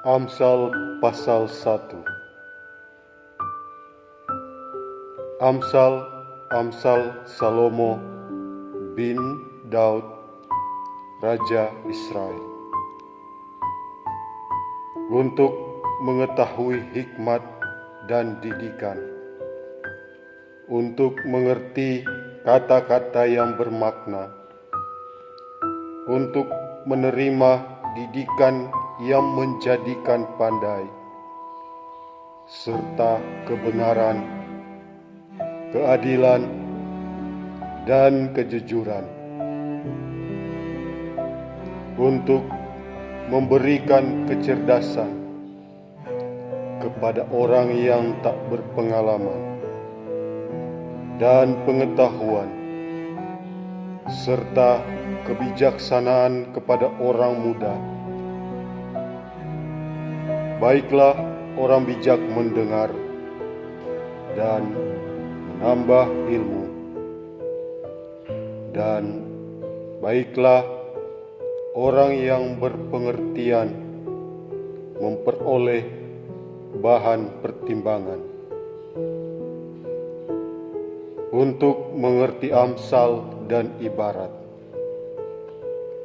Amsal pasal 1. Amsal Salomo bin Daud, Raja Israel. Untuk mengetahui hikmat dan didikan, untuk mengerti kata-kata yang bermakna, untuk menerima didikan yang menjadikan pandai, serta kebenaran, keadilan, dan kejujuran, untuk memberikan kecerdasan kepada orang yang tak berpengalaman, dan pengetahuan serta kebijaksanaan kepada orang muda. Baiklah orang bijak mendengar dan menambah ilmu, dan baiklah orang yang berpengertian memperoleh bahan pertimbangan. Untuk mengerti amsal dan ibarat,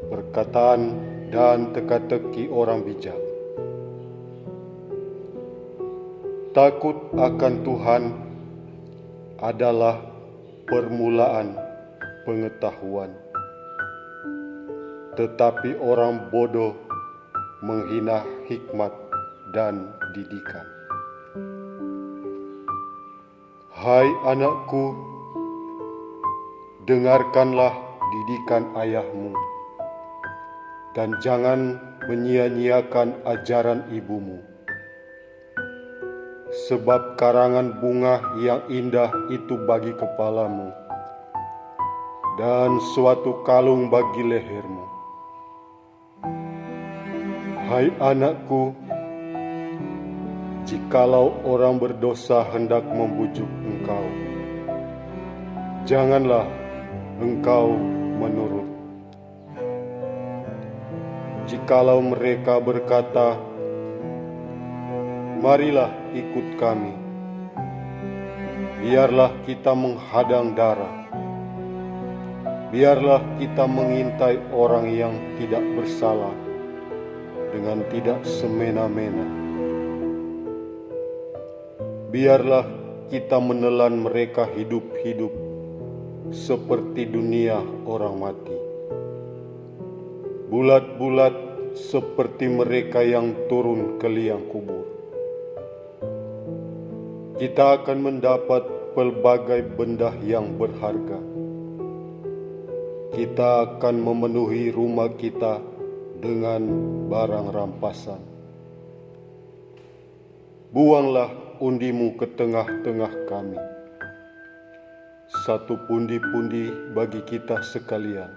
perkataan dan teka-teki orang bijak. Takut akan Tuhan adalah permulaan pengetahuan, tetapi orang bodoh menghina hikmat dan didikan. Hai anakku, dengarkanlah didikan ayahmu, dan jangan menyia-nyiakan ajaran ibumu. Sebab karangan bunga yang indah itu bagi kepalamu, dan suatu kalung bagi lehermu. Hai anakku, jikalau orang berdosa hendak membujuk engkau, janganlah engkau menurut. Jikalau mereka berkata, marilah ikut kami, biarlah kita menghadang darah, biarlah kita mengintai orang yang tidak bersalah dengan tidak semena-mena. Biarlah kita menelan mereka hidup-hidup seperti dunia orang mati, bulat-bulat seperti mereka yang turun ke liang kubur. Kita akan mendapat pelbagai benda yang berharga. Kita akan memenuhi rumah kita dengan barang rampasan. Buanglah undimu ke tengah-tengah kami, satu pundi-pundi bagi kita sekalian.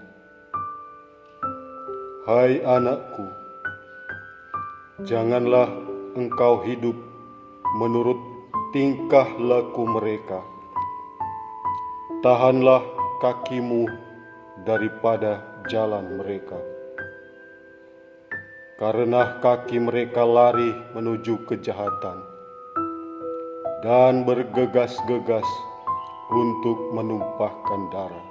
Hai anakku, janganlah engkau hidup menurut tingkah laku mereka. Tahanlah kakimu daripada jalan mereka, karena kaki mereka lari menuju kejahatan dan bergegas-gegas untuk menumpahkan darah.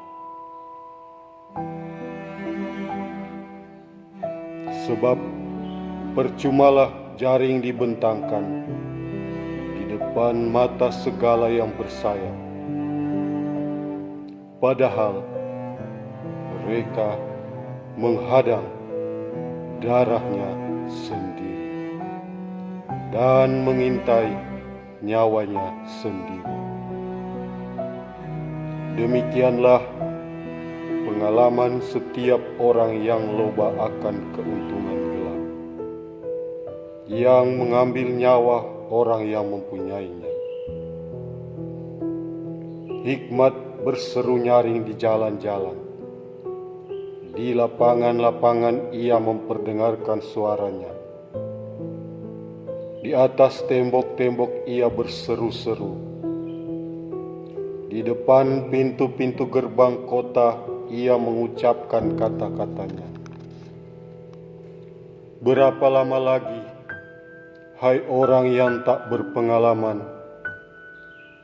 Sebab percumalah jaring dibentangkan di depan mata segala yang bersayap, padahal mereka menghadang darahnya sendiri dan mengintai nyawanya sendiri. Demikianlah pengalaman setiap orang yang loba akan keuntungan gelap, yang mengambil nyawa orang yang mempunyainya. Hikmat berseru nyaring di jalan-jalan, di lapangan-lapangan ia memperdengarkan suaranya. Di atas tembok-tembok ia berseru-seru. Di depan pintu-pintu gerbang kota ia mengucapkan kata-katanya. Berapa lama lagi Hai orang yang tak berpengalaman,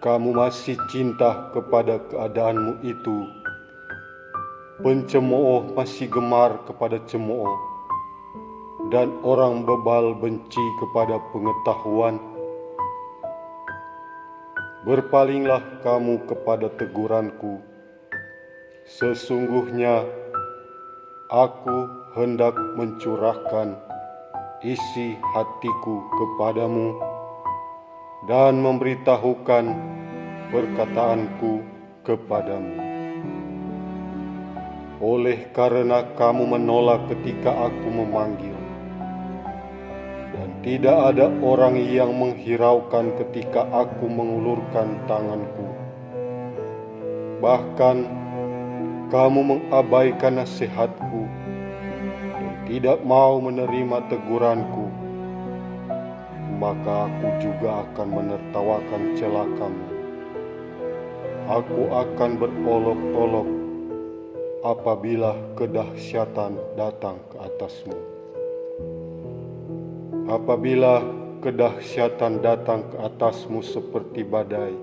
kamu masih cinta kepada keadaanmu itu. Pencemooh masih gemar kepada cemooh, dan orang bebal benci kepada pengetahuan. Berpalinglah kamu kepada teguranku. Sesungguhnya aku hendak mencurahkan isi hatiku kepadamu dan memberitahukan perkataanku kepadamu. Oleh karena kamu menolak ketika aku memanggil, dan tidak ada orang yang menghiraukan ketika aku mengulurkan tanganku. Bahkan kamu mengabaikan nasihatku dan tidak mau menerima teguranku, maka aku juga akan menertawakan celakamu. Aku akan berolok-olok apabila kedahsyatan datang ke atasmu. Apabila kedahsyatan datang ke atasmu seperti badai,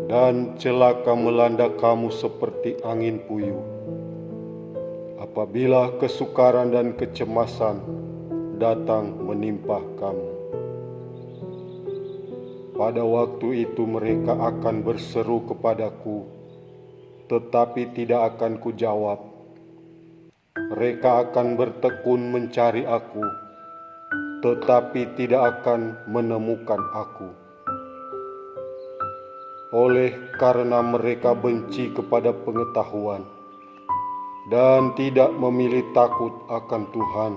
dan celaka melanda kamu seperti angin puyuh. Apabila kesukaran dan kecemasan datang menimpa kamu, pada waktu itu mereka akan berseru kepadaku, tetapi tidak akan kujawab. Mereka akan bertekun mencari aku, tetapi tidak akan menemukan aku. Oleh karena mereka benci kepada pengetahuan dan tidak memilih takut akan Tuhan,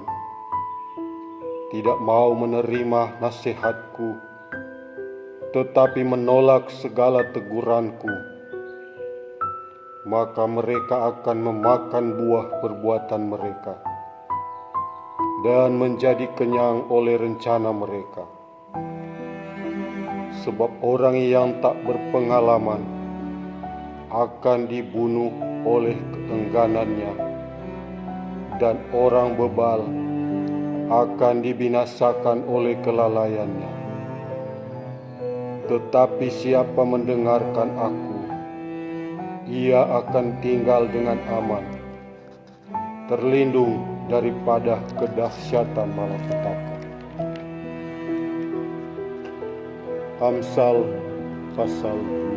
tidak mau menerima nasihatku, tetapi menolak segala teguranku, maka mereka akan memakan buah perbuatan mereka dan menjadi kenyang oleh rencana mereka. Sebab orang yang tak berpengalaman akan dibunuh oleh keengganannya, dan orang bebal akan dibinasakan oleh kelalaiannya. Tetapi siapa mendengarkan aku, ia akan tinggal dengan aman, terlindung daripada kedahsyatan malapetaka. Amsal pasal 2.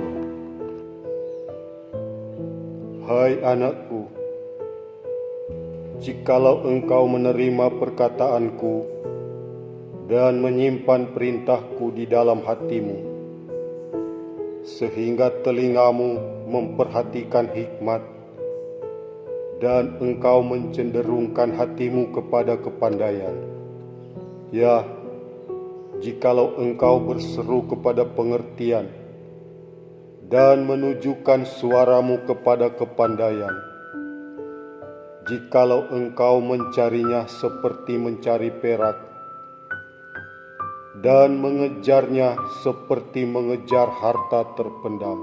Hai anakku, jikalau engkau menerima perkataanku dan menyimpan perintahku di dalam hatimu, sehingga telingamu memperhatikan hikmat dan engkau mencenderungkan hatimu kepada kepandaian, ya, jikalau engkau berseru kepada pengertian dan menunjukkan suaramu kepada kepandaian, jikalau engkau mencarinya seperti mencari perak dan mengejarnya seperti mengejar harta terpendam,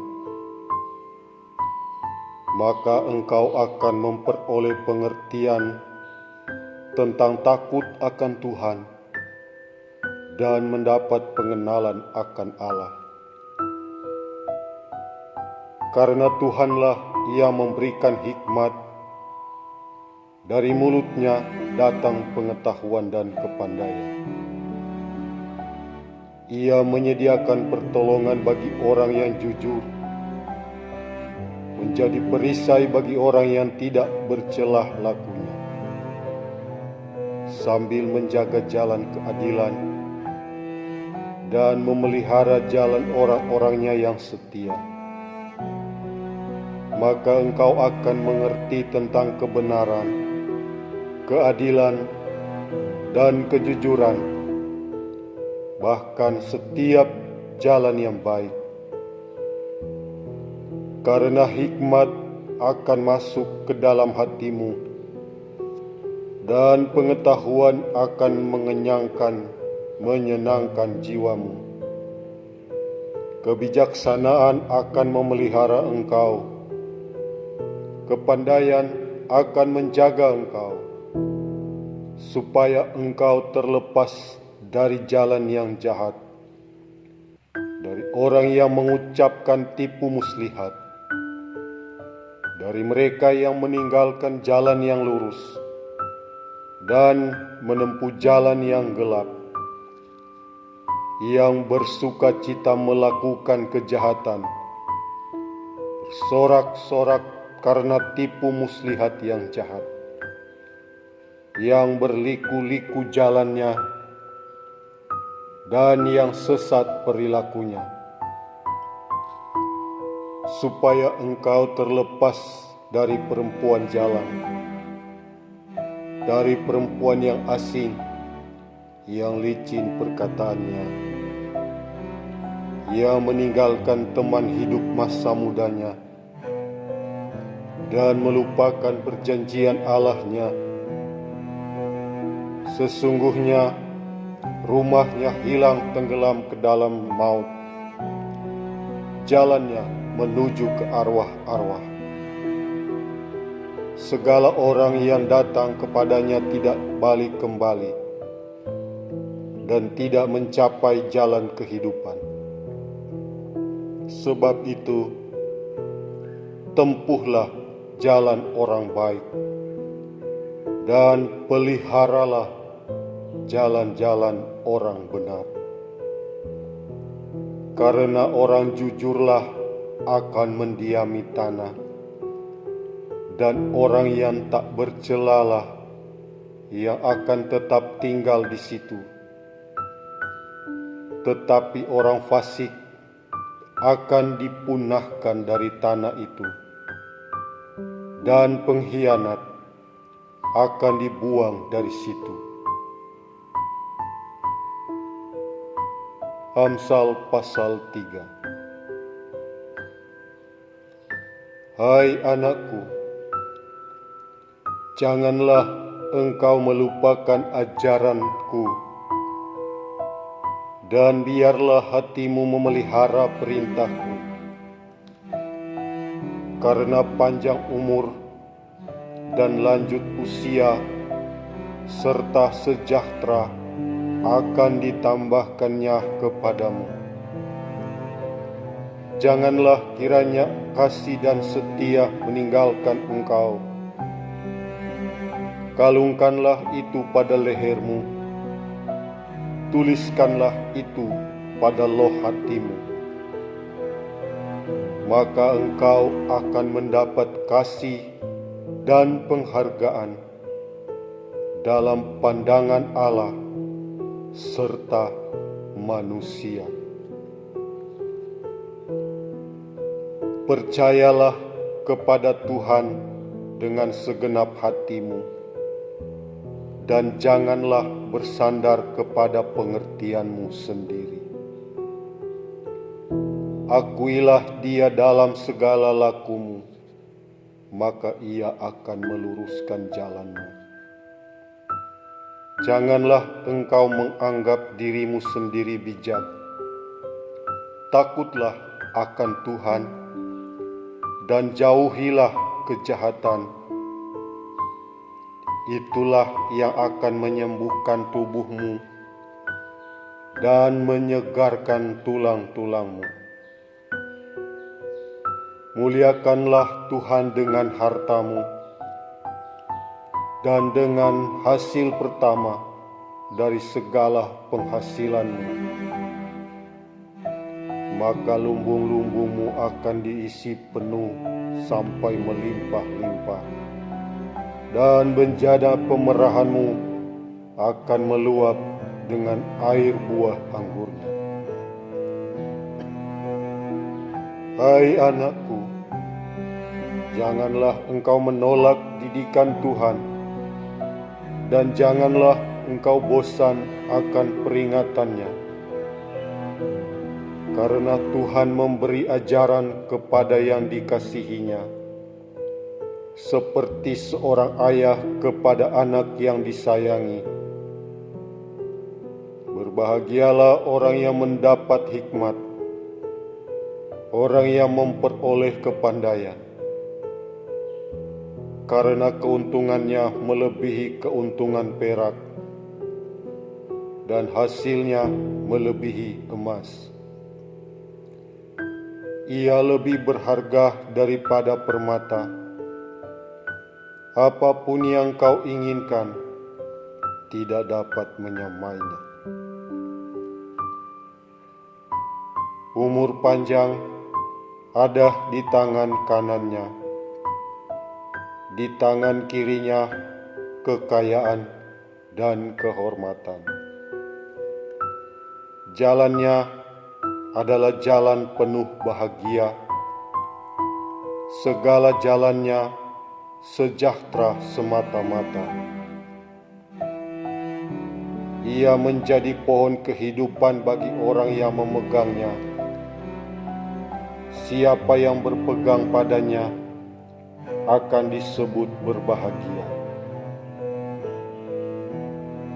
maka engkau akan memperoleh pengertian tentang takut akan Tuhan dan mendapat pengenalan akan Allah. Karena Tuhanlah yang memberikan hikmat, dari mulutnya datang pengetahuan dan kepandaian. Ia menyediakan pertolongan bagi orang yang jujur, menjadi perisai bagi orang yang tidak bercelah lakunya, sambil menjaga jalan keadilan dan memelihara jalan orang-orangnya yang setia. Maka engkau akan mengerti tentang kebenaran, keadilan, dan kejujuran, bahkan setiap jalan yang baik. Karena hikmat akan masuk ke dalam hatimu, dan pengetahuan akan menyenangkan jiwamu. Kebijaksanaan akan memelihara engkau, kepandaian akan menjaga engkau, supaya engkau terlepas dari jalan yang jahat, dari orang yang mengucapkan tipu muslihat, dari mereka yang meninggalkan jalan yang lurus dan menempuh jalan yang gelap, yang bersuka cita melakukan kejahatan, bersorak-sorak karena tipu muslihat yang jahat, yang berliku-liku jalannya dan yang sesat perilakunya, supaya engkau terlepas dari perempuan jalan, dari perempuan yang asing, yang licin perkataannya, yang meninggalkan teman hidup masa mudanya dan melupakan perjanjian Allahnya. Sesungguhnya rumahnya hilang tenggelam ke dalam maut, jalannya menuju ke arwah-arwah. Segala orang yang datang kepadanya tidak balik kembali dan tidak mencapai jalan kehidupan. Sebab itu, tempuhlah jalan orang baik dan peliharalah jalan-jalan orang benar. Karena orang jujurlah akan mendiami tanah, dan orang yang tak bercelalah yang akan tetap tinggal di situ. Tetapi orang fasik akan dipunahkan dari tanah itu, dan pengkhianat akan dibuang dari situ. Amsal pasal 3. Hai anakku, janganlah engkau melupakan ajaranku, dan biarlah hatimu memelihara perintahku. Karena panjang umur dan lanjut usia serta sejahtera akan ditambahkannya kepadamu. Janganlah kiranya kasih dan setia meninggalkan engkau. Kalungkanlah itu pada lehermu, tuliskanlah itu pada loh hatimu. Maka engkau akan mendapat kasih dan penghargaan dalam pandangan Allah serta manusia. Percayalah kepada Tuhan dengan segenap hatimu, dan janganlah bersandar kepada pengertianmu sendiri. Akuilah Dia dalam segala lakumu, maka Ia akan meluruskan jalanmu. Janganlah engkau menganggap dirimu sendiri bijak. Takutlah akan Tuhan dan jauhilah kejahatan. Itulah yang akan menyembuhkan tubuhmu dan menyegarkan tulang-tulangmu. Muliakanlah Tuhan dengan hartamu dan dengan hasil pertama dari segala penghasilanmu. Maka lumbung-lumbungmu akan diisi penuh sampai melimpah-limpah, dan benjana pemerahanmu akan meluap dengan air buah anggurnya. Hai anakku, janganlah engkau menolak didikan Tuhan, dan janganlah engkau bosan akan peringatannya. Karena Tuhan memberi ajaran kepada yang dikasihinya, seperti seorang ayah kepada anak yang disayangi. Berbahagialah orang yang mendapat hikmat, orang yang memperoleh kepandaian, karena keuntungannya melebihi keuntungan perak, dan hasilnya melebihi emas. Ia lebih berharga daripada permata. Apapun yang kau inginkan tidak dapat menyamainya. Umur panjang ada di tangan kanannya, di tangan kirinya kekayaan dan kehormatan. Jalannya adalah jalan penuh bahagia. Segala jalannya sejahtera semata-mata. Ia menjadi pohon kehidupan bagi orang yang memegangnya. Siapa yang berpegang padanya akan disebut berbahagia.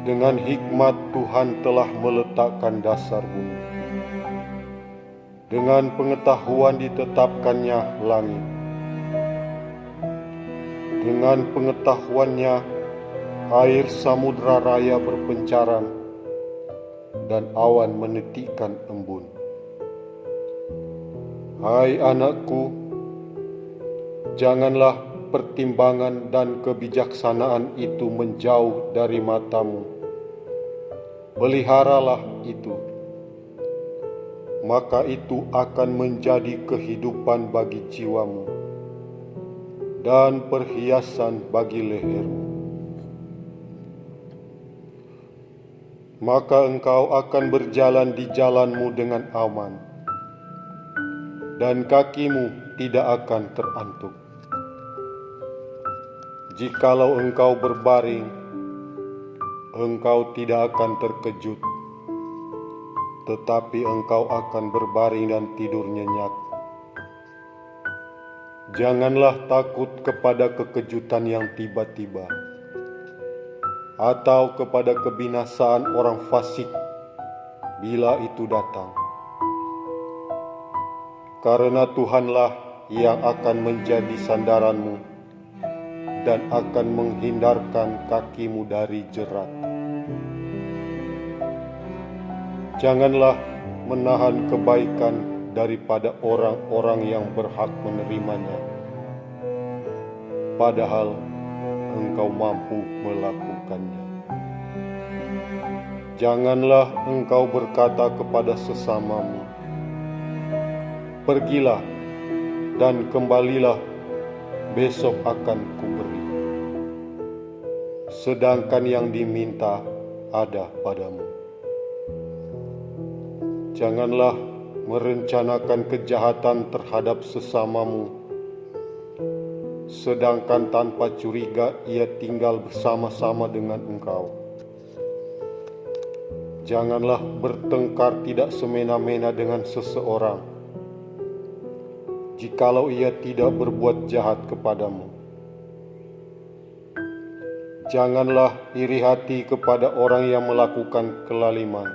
Dengan hikmat Tuhan telah meletakkan dasar bumi. Dengan pengetahuan ditetapkannya langit. Dengan pengetahuannya air samudra raya berpencaran dan awan menitikkan embun. Hai anakku, janganlah pertimbangan dan kebijaksanaan itu menjauh dari matamu. Peliharalah itu, maka itu akan menjadi kehidupan bagi jiwamu dan perhiasan bagi lehermu. Maka engkau akan berjalan di jalanmu dengan aman, dan kakimu tidak akan terantuk. Jikalau engkau berbaring, engkau tidak akan terkejut, tetapi engkau akan berbaring dan tidur nyenyak. Janganlah takut kepada kekejutan yang tiba-tiba, atau kepada kebinasaan orang fasik bila itu datang. Karena Tuhanlah yang akan menjadi sandaranmu dan akan menghindarkan kakimu dari jerat. Janganlah menahan kebaikan daripada orang-orang yang berhak menerimanya, padahal engkau mampu melakukannya. Janganlah engkau berkata kepada sesamamu, pergilah dan kembalilah, besok akan kuberi, sedangkan yang diminta ada padamu. Janganlah merencanakan kejahatan terhadap sesamamu, sedangkan tanpa curiga ia tinggal bersama-sama dengan engkau. Janganlah bertengkar tidak semena-mena dengan seseorang, jikalau ia tidak berbuat jahat kepadamu. Janganlah iri hati kepada orang yang melakukan kelaliman,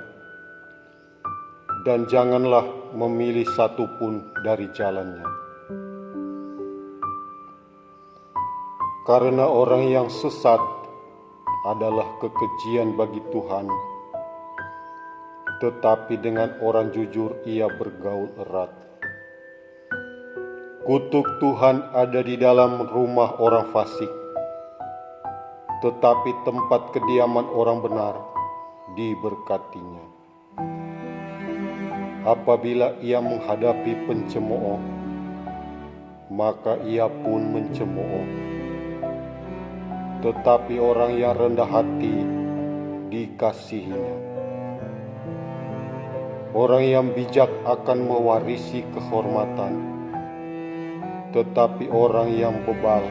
dan janganlah memilih satu pun dari jalannya. Karena orang yang sesat adalah kekejian bagi Tuhan, tetapi dengan orang jujur ia bergaul erat. Kutuk Tuhan ada di dalam rumah orang fasik, tetapi tempat kediaman orang benar diberkatinya. Apabila ia menghadapi pencemooh, maka ia pun mencemooh. Tetapi orang yang rendah hati dikasihinya. Orang yang bijak akan mewarisi kehormatan, tetapi orang yang bebal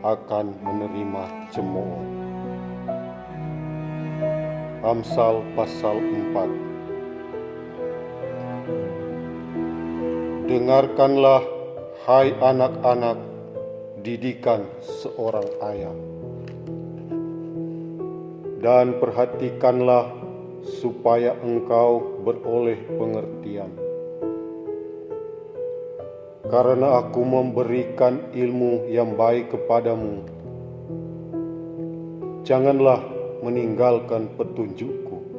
akan menerima cemooh. Amsal pasal 4. Dengarkanlah, hai anak-anak, didikan seorang ayah, dan perhatikanlah supaya engkau beroleh pengertian. Karena aku memberikan ilmu yang baik kepadamu, janganlah meninggalkan petunjukku.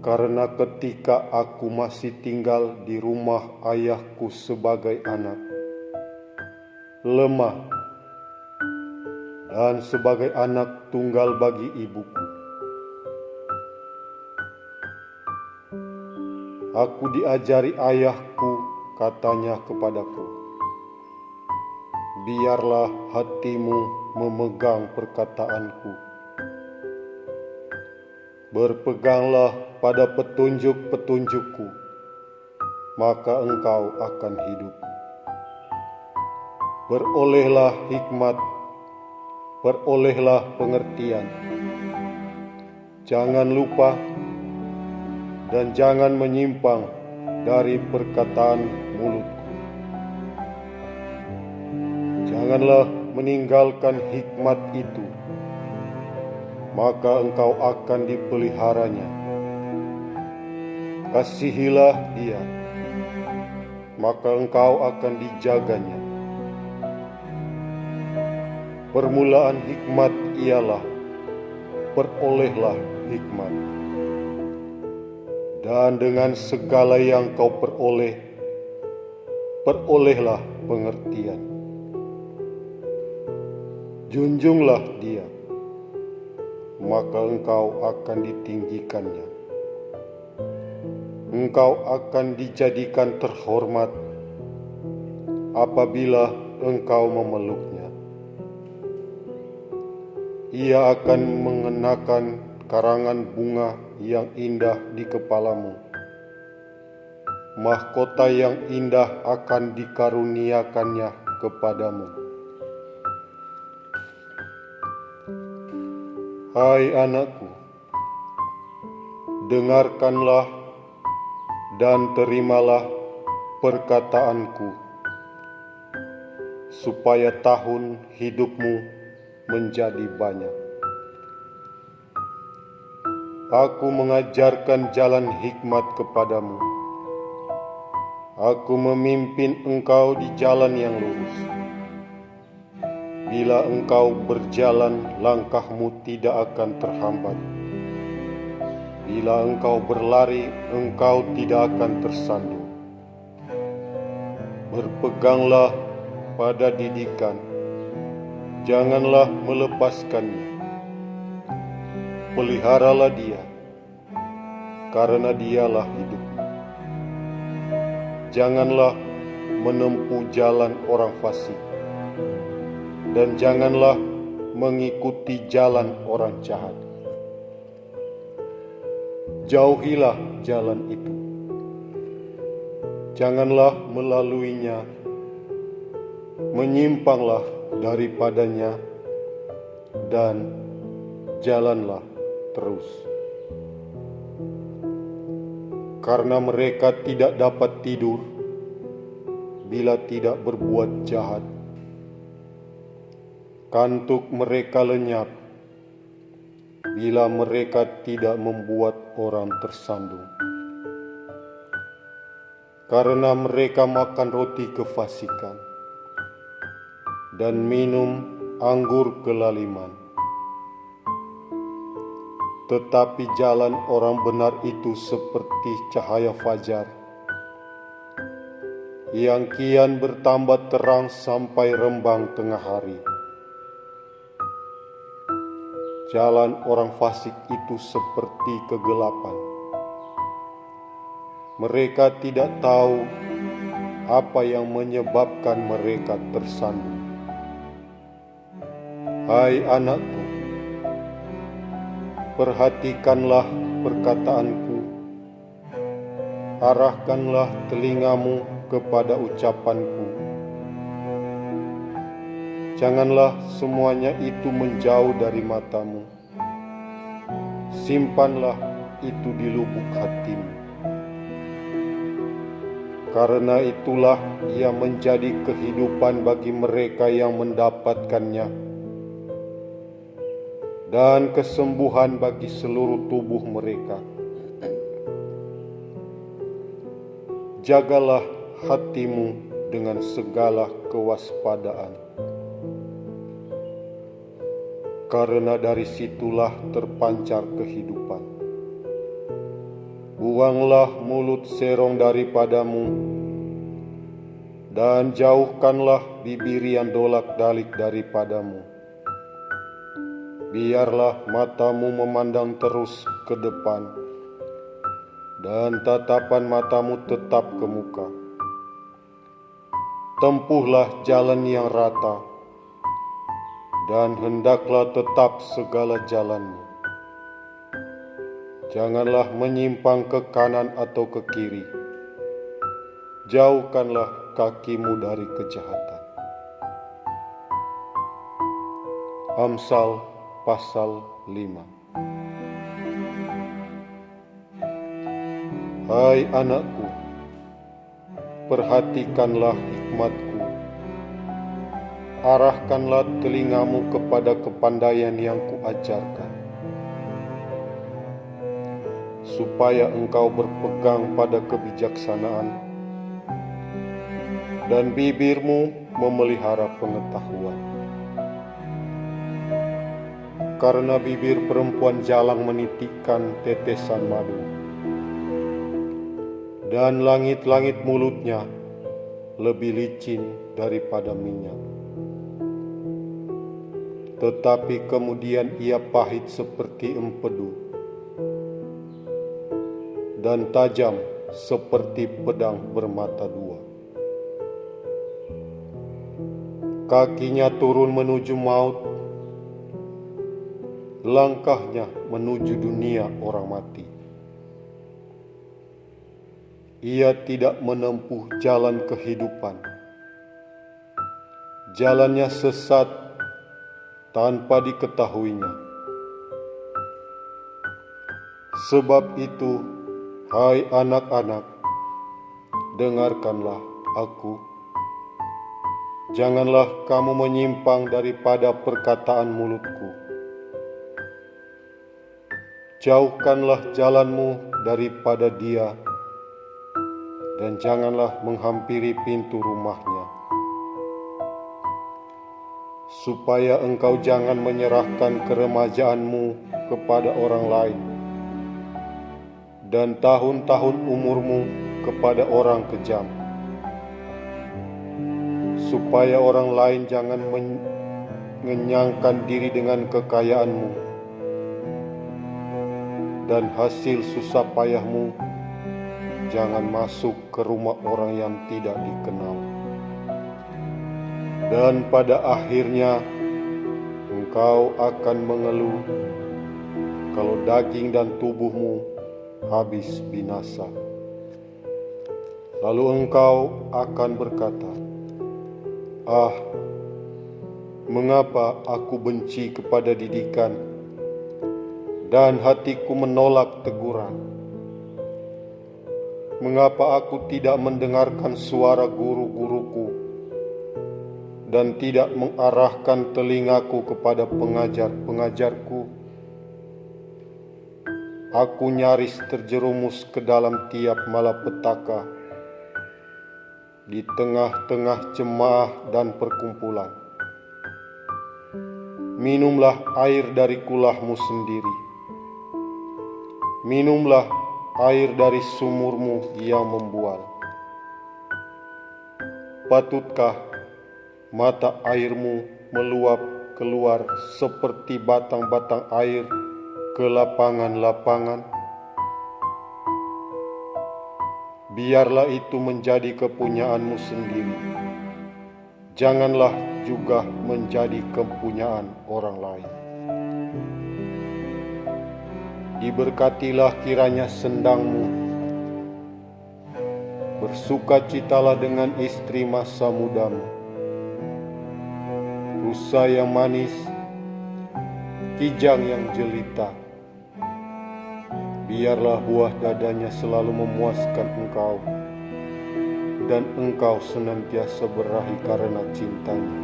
Karena ketika aku masih tinggal di rumah ayahku sebagai anak, lemah, dan sebagai anak tunggal bagi ibuku, aku diajari ayahku, katanya kepadaku, biarlah hatimu memegang perkataanku. Berpeganglah pada petunjuk-petunjukku, maka engkau akan hidup. Berolehlah hikmat, perolehlah pengertian. Jangan lupa dan jangan menyimpang dari perkataan mulutku. Janganlah meninggalkan hikmat itu, maka engkau akan dipeliharanya. Kasihilah dia, maka engkau akan dijaganya. Permulaan hikmat ialah, perolehlah hikmat. Dan dengan segala yang kau peroleh, perolehlah pengertian. Junjunglah dia, maka engkau akan ditinggikannya. Engkau akan dijadikan terhormat apabila engkau memeluknya. Ia akan mengenakan karangan bunga yang indah di kepalamu. Mahkota yang indah akan dikaruniakannya kepadamu. Hai anakku, dengarkanlah dan terimalah perkataanku, supaya tahun hidupmu menjadi banyak. Aku mengajarkan jalan hikmat kepadamu. Aku memimpin engkau di jalan yang lurus. Bila engkau berjalan, langkahmu tidak akan terhambat. Bila engkau berlari, engkau tidak akan tersandung. Berpeganglah pada didikan, janganlah melepaskannya. Peliharalah dia, karena dialah hidup. Janganlah menempuh jalan orang fasik, dan janganlah mengikuti jalan orang jahat. Jauhilah jalan itu, janganlah melaluinya, menyimpanglah daripadanya, dan jalanlah terus. Karena mereka tidak dapat tidur bila tidak berbuat jahat. Kantuk mereka lenyap bila mereka tidak membuat orang tersandung. Karena mereka makan roti kefasikan dan minum anggur kelaliman. Tetapi jalan orang benar itu seperti cahaya fajar, yang kian bertambah terang sampai rembang tengah hari. Jalan orang fasik itu seperti kegelapan. Mereka tidak tahu apa yang menyebabkan mereka tersandung. Hai anakku, perhatikanlah perkataanku, arahkanlah telingamu kepada ucapanku. Janganlah semuanya itu menjauh dari matamu. Simpanlah itu di lubuk hatimu. Karena itulah ia menjadi kehidupan bagi mereka yang mendapatkannya, dan kesembuhan bagi seluruh tubuh mereka. Jagalah hatimu dengan segala kewaspadaan, karena dari situlah terpancar kehidupan. Buanglah mulut serong daripadamu, dan jauhkanlah bibir yang dolak-dalik daripadamu. Biarlah matamu memandang terus ke depan, dan tatapan matamu tetap ke muka. Tempuhlah jalan yang rata, dan hendaklah tetap segala jalanmu. Janganlah menyimpang ke kanan atau ke kiri. Jauhkanlah kakimu dari kejahatan. Amsal pasal 5. Hai anakku, perhatikanlah hikmatku. Arahkanlah telingamu kepada kepandaian yang kuajarkan, supaya engkau berpegang pada kebijaksanaan, dan bibirmu memelihara pengetahuan. Karena bibir perempuan jalang menitikkan tetesan madu, dan langit-langit mulutnya lebih licin daripada minyak. Tetapi kemudian ia pahit seperti empedu, dan tajam seperti pedang bermata dua. Kakinya turun menuju maut, langkahnya menuju dunia orang mati. Ia tidak menempuh jalan kehidupan. Jalannya sesat tanpa diketahuinya. Sebab itu, hai anak-anak, dengarkanlah aku. Janganlah kamu menyimpang daripada perkataan mulutku. Jauhkanlah jalanmu daripada dia, dan janganlah menghampiri pintu rumahnya, supaya engkau jangan menyerahkan keremajaanmu kepada orang lain, dan tahun-tahun umurmu kepada orang kejam, supaya orang lain jangan mengenyangkan diri dengan kekayaanmu, dan hasil susah payahmu jangan masuk ke rumah orang yang tidak dikenal. Dan pada akhirnya engkau akan mengeluh kalau daging dan tubuhmu habis binasa. Lalu engkau akan berkata, "Ah, mengapa aku benci kepada didikan, dan hatiku menolak teguran? Mengapa aku tidak mendengarkan suara guru-guruku, dan tidak mengarahkan telingaku kepada pengajar-pengajarku? Aku nyaris terjerumus ke dalam tiap malapetaka, di tengah-tengah jemaah dan perkumpulan. Minumlah air dari kulahmu sendiri. Minumlah air dari sumurmu yang membual. Patutkah mata airmu meluap keluar seperti batang-batang air ke lapangan-lapangan? Biarlah itu menjadi kepunyaanmu sendiri. Janganlah juga menjadi kepunyaan orang lain. Diberkatilah kiranya sendangmu. Bersukacitalah dengan istri masa mudamu. Rusa yang manis, kijang yang jelita. Biarlah buah dadanya selalu memuaskan engkau, dan engkau senantiasa berahi karena cintanya.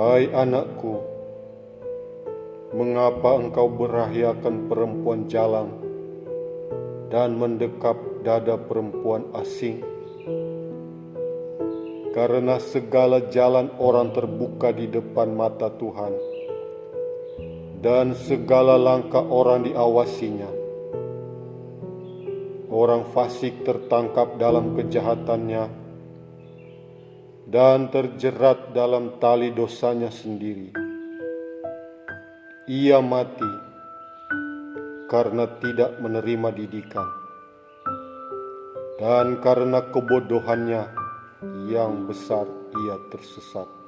Hai anakku, mengapa engkau berahi akan perempuan jalang dan mendekap dada perempuan asing? Karena segala jalan orang terbuka di depan mata Tuhan, dan segala langkah orang diawasinya. orang fasik tertangkap dalam kejahatannya dan terjerat dalam tali dosanya sendiri. Ia mati karena tidak menerima didikan, dan karena kebodohannya yang besar ia tersesat.